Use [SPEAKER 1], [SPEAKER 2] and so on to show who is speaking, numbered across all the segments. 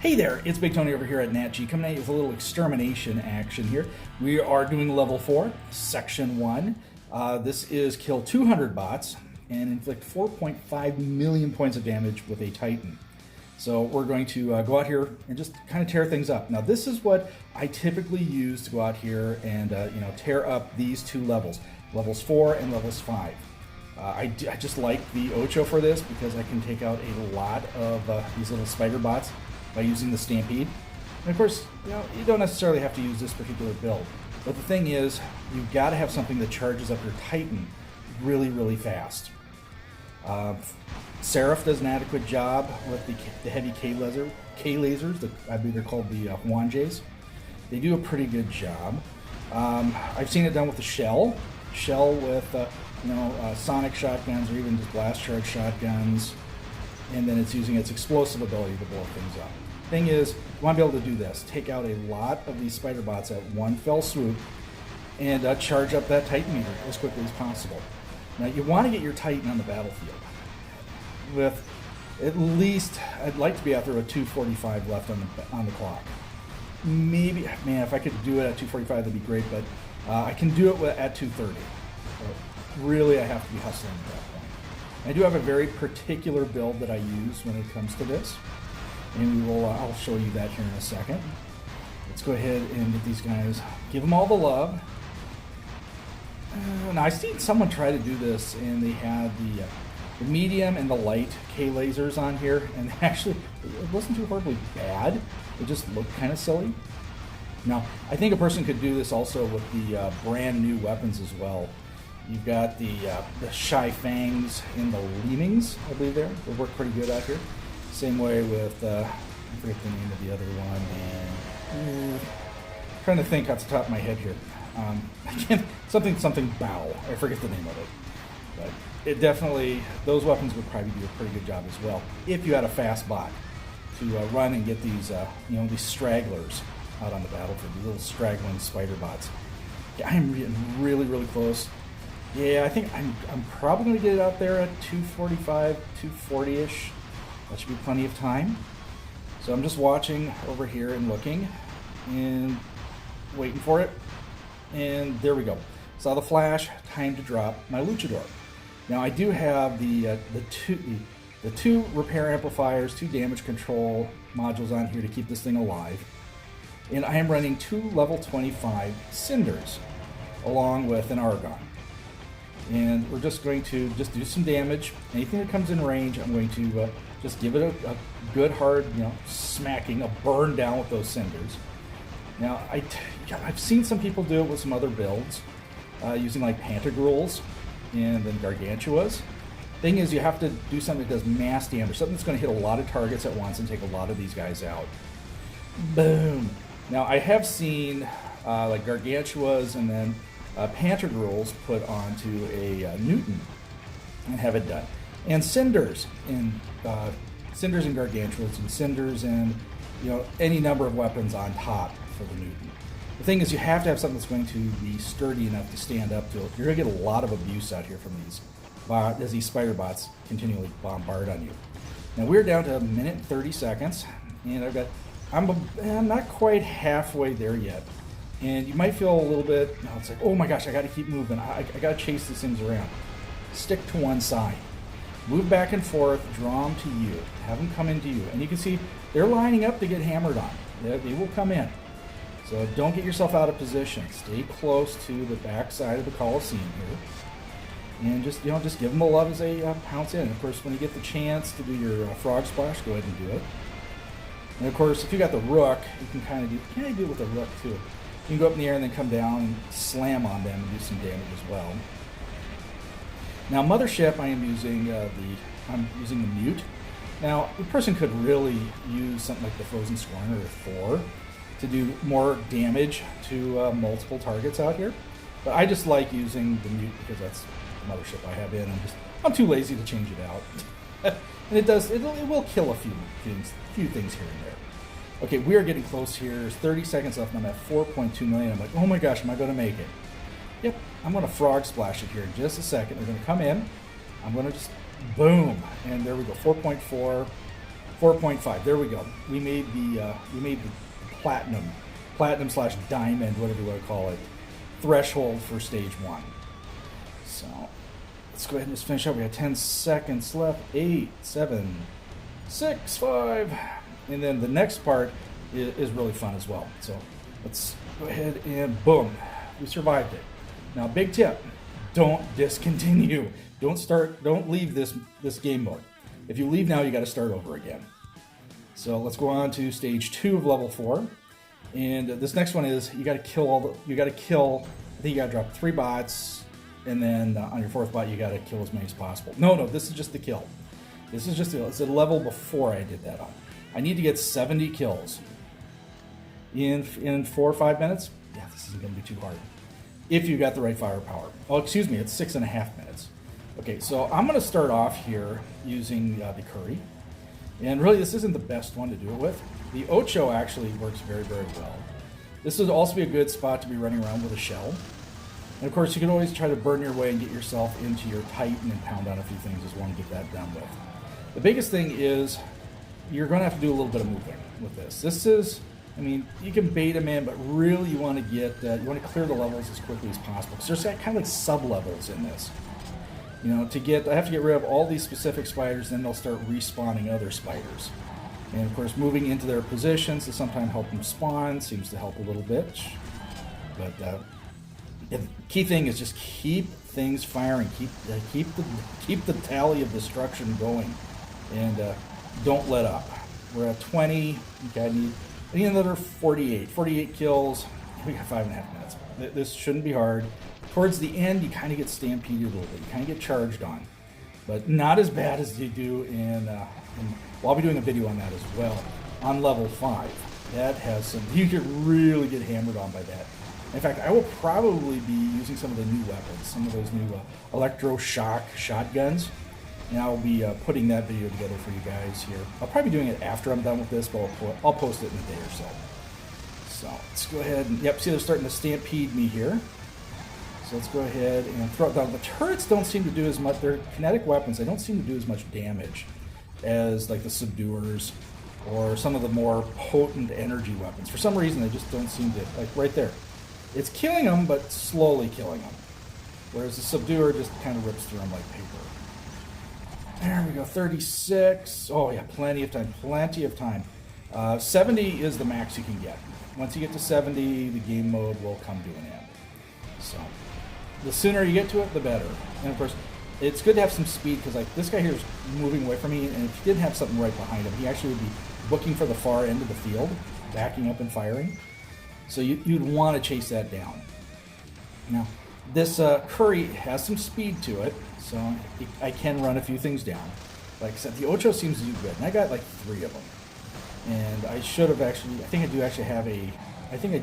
[SPEAKER 1] Hey there, it's Big Tony over here at NatG, coming at you with a little extermination action here. We are doing level 4, section 1. This is kill 200 bots and inflict 4.5 million points of damage with a Titan. So we're going to go out here and just kind of tear things up. Now this is what I typically use to go out here and tear up these two levels, levels 4 and levels 5. I just like the Ocho for this because I can take out a lot of these little spider bots by using the Stampede. And of course, you don't necessarily have to use this particular build. But the thing is, you've got to have something that charges up your Titan really, really fast. Seraph does an adequate job with the heavy K-lasers, I believe they're called the Huanjays. They do a pretty good job. I've seen it done with the Shell with sonic shotguns or even just blast charge shotguns. And then it's using its explosive ability to blow things up. Thing is, you want to be able to do this. Take out a lot of these spider bots at one fell swoop and charge up that Titan meter as quickly as possible. Now, you want to get your Titan on the battlefield with at least, I'd like to be out there with 245 left on the clock. Maybe, man, if I could do it at 245, that'd be great, but I can do it at 230. So really, I have to be hustling at that point. I do have a very particular build that I use when it comes to this, and I'll show you that here in a second. Let's go ahead and get these guys, give them all the love. Now I've seen someone try to do this, and they had the medium and the light K lasers on here, and actually it wasn't too horribly bad. It just looked kind of silly. Now I think a person could do this also with the brand new weapons as well. You've got the Shy Fangs and the Leanings, I believe they work pretty good out here. Same way with, I forget the name of the other one, and trying to think off the top of my head here. Something Bow, I forget the name of it. But it definitely, those weapons would probably do a pretty good job as well, if you had a fast bot to run and get these, these stragglers out on the battlefield, these little straggling spider bots. Yeah, I'm getting really, really close. Yeah, I think I'm probably going to get it out there at 245, 240-ish. That should be plenty of time. So I'm just watching over here and looking and waiting for it. And there we go. Saw the flash, time to drop my Luchador. Now I do have the two repair amplifiers, 2 damage control modules on here to keep this thing alive. And I am running 2 level 25 Cinders along with an Argon. And we're just going to do some damage. Anything that comes in range, I'm going to just give it a good hard, smacking, a burn down with those Cinders. Now, I've seen some people do it with some other builds, using like Pantagruels and then Gargantuas. Thing is, you have to do something that does mass damage, something that's going to hit a lot of targets at once and take a lot of these guys out. Boom! Now, I have seen like Gargantuas and then Pantagruels put onto a Newton and have it done. And Cinders and Gargantuas and Cinders and any number of weapons on top for the Newton. The thing is, you have to have something that's going to be sturdy enough to stand up to it. You're going to get a lot of abuse out here from these as these spider bots continually bombard on you. Now we're down to 1 minute and 30 seconds, and I'm not quite halfway there yet. And you might feel a little bit, it's like, oh my gosh, I got to keep moving. I got to chase these things around. Stick to one side. Move back and forth, draw them to you. Have them come into you. And you can see they're lining up to get hammered on. They will come in. So don't get yourself out of position. Stay close to the back side of the Coliseum here. And just give them a love as they pounce in. Of course, when you get the chance to do your frog splash, go ahead and do it. And of course, if you got the Rook, you can kind of do it with the Rook too. You can go up in the air and then come down and slam on them and do some damage as well. Now, Mothership, I am using the Mute. Now, a person could really use something like the Frozen Scorner or Thor to do more damage to multiple targets out here. But I just like using the Mute because that's the Mothership I have in. I'm too lazy to change it out. And it will kill a few things here and there. Okay, we are getting close here. There's 30 seconds left, and I'm at 4.2 million. I'm like, oh my gosh, am I going to make it? Yep, I'm going to frog splash it here in just a second. They're going to come in. I'm going to just boom, and there we go, 4.4. 4.5. There we go. We made the platinum / diamond, whatever you want to call it, threshold for stage 1. So let's go ahead and just finish up. We got 10 seconds left. 8, 7, 6, 5, and then the next part is really fun as well. So let's go ahead and boom, we survived it. Now, big tip: don't discontinue. Don't leave this game mode. If you leave now, you got to start over again. So let's go on to stage 2 of level 4, and this next one is you got to kill I think you got to drop 3 bots, and then on your 4th bot you got to kill as many as possible. No, this is just the kill. This is just it's a level before I did that on. I need to get 70 kills in 4 or 5 minutes. Yeah, this isn't going to be too hard if you got the right firepower. Oh, excuse me, it's 6.5 minutes. Okay, so I'm going to start off here using the curry. And really, this isn't the best one to do it with. The Ocho actually works very, very well. This would also be a good spot to be running around with a shell. And of course, you can always try to burn your way and get yourself into your Titan and pound on a few things as well and get that done with. The biggest thing is you're going to have to do a little bit of moving with this. This is, I mean, you can bait them in, but really you want to get, you want to clear the levels as quickly as possible. Because there's kind of like sub-levels in this. You know, I have to get rid of all these specific spiders, then they'll start respawning other spiders. And of course, moving into their positions to sometimes help them spawn seems to help a little bit. But the key thing is just keep things firing, keep the tally of destruction going, and don't let up. We're at 20. Okay, I need another 48 kills. We got 5.5 minutes. This shouldn't be hard. Towards the end, you kind of get stampeded a little bit. You kind of get charged on, but not as bad as you do in well, I'll be doing a video on that as well. On level 5, that has some. You could really get hammered on by that. In fact, I will probably be using some of the new weapons, some of those new electroshock shotguns, and I'll be putting that video together for you guys here. I'll probably be doing it after I'm done with this, but I'll post it in a day or so. So let's go ahead and, yep, see they're starting to stampede me here. So let's go ahead and throw it down. The turrets don't seem to do as much, they're kinetic weapons, they don't seem to do as much damage as like the subduers or some of the more potent energy weapons. For some reason, they just don't seem to, like right there. It's killing them, but slowly killing them. Whereas the subduer just kind of rips through them like paper. There we go, 36. Oh yeah, plenty of time. 70 is the max you can get. Once you get to 70, the game mode will come to an end. So the sooner you get to it, the better. And of course, it's good to have some speed, because like this guy here is moving away from me, and if he didn't have something right behind him, he actually would be looking for the far end of the field, backing up and firing. So you'd want to chase that down. Now, this curry has some speed to it, so I can run a few things down. Like I said, the Ocho seems to do good, and I got like 3 of them. And I should have actually, I think I do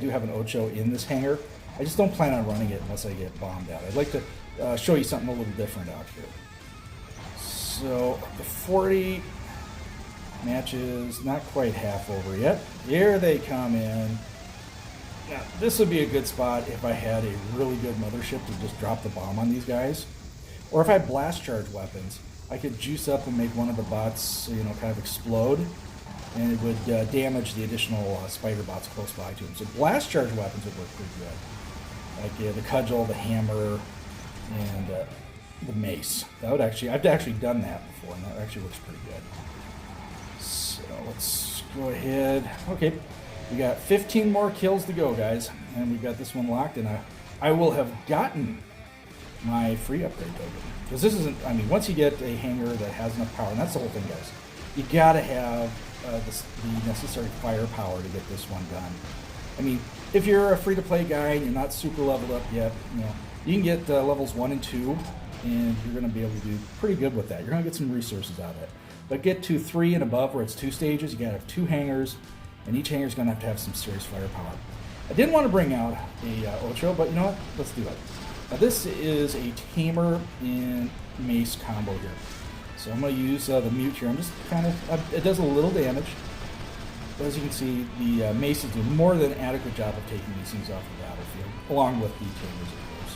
[SPEAKER 1] have an Ocho in this hangar. I just don't plan on running it unless I get bombed out. I'd like to show you something a little different out here. So the 40 match is not quite half over yet. Here they come in. Now, this would be a good spot if I had a really good mothership to just drop the bomb on these guys. Or if I had blast charge weapons, I could juice up and make one of the bots, you know, kind of explode, and it would damage the additional spider bots close by to them. So blast charge weapons would work pretty good. Like the cudgel, the hammer, and the mace. That would actually, I've actually done that before, and that actually works pretty good. So let's go ahead. Okay, we got 15 more kills to go, guys, and we've got this one locked, and I will have gotten my free upgrade token. Because this isn't, I mean, once you get a hangar that has enough power, and that's the whole thing, guys, you gotta have the necessary firepower to get this one done. I mean, if you're a free-to-play guy and you're not super leveled up yet, you know, you can get levels 1 and 2, and you're going to be able to do pretty good with that. You're going to get some resources out of it. But get to 3 and above, where it's 2 stages, you got to have 2 hangars, and each hangar is going to have some serious firepower. I didn't want to bring out a Ocho, but you know what? Let's do it. Now, this is a tamer and mace combo here. So I'm going to use the mute here. I'm just kind of, it does a little damage. But as you can see, the maces do more than an adequate job of taking these things off the battlefield, along with the tamers, of course.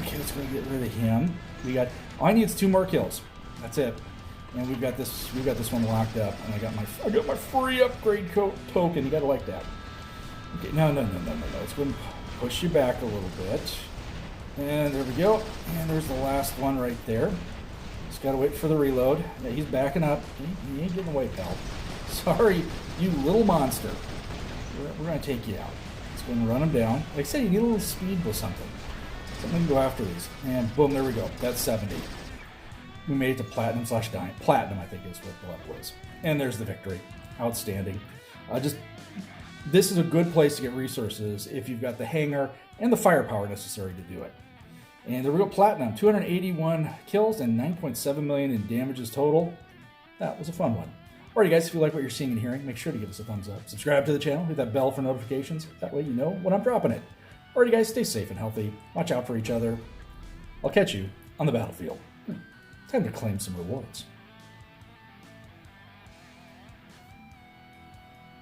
[SPEAKER 1] Okay, let's go get rid of him. We got, all I need is 2 more kills. That's it. And we've got this one locked up, and I got my free upgrade token. You gotta like that. Okay, no. It's going to push you back a little bit. And there we go. And there's the last one right there. Just gotta wait for the reload. Yeah, he's backing up. He ain't getting away, pal. Sorry, you little monster. We're gonna take you out. Let's go and run him down. Like I said, you need a little speed with something. Something to go after these. And boom, there we go. That's 70. We made it to platinum/diamond. Platinum, I think, is what the level was. And there's the victory. Outstanding. This is a good place to get resources if you've got the hangar and the firepower necessary to do it. And there we go, platinum. 281 kills and 9.7 million in damages total. That was a fun one. Alrighty, guys, if you like what you're seeing and hearing, make sure to give us a thumbs up. Subscribe to the channel, hit that bell for notifications. That way you know when I'm dropping it. Alrighty, guys, stay safe and healthy. Watch out for each other. I'll catch you on the battlefield. Time to claim some rewards.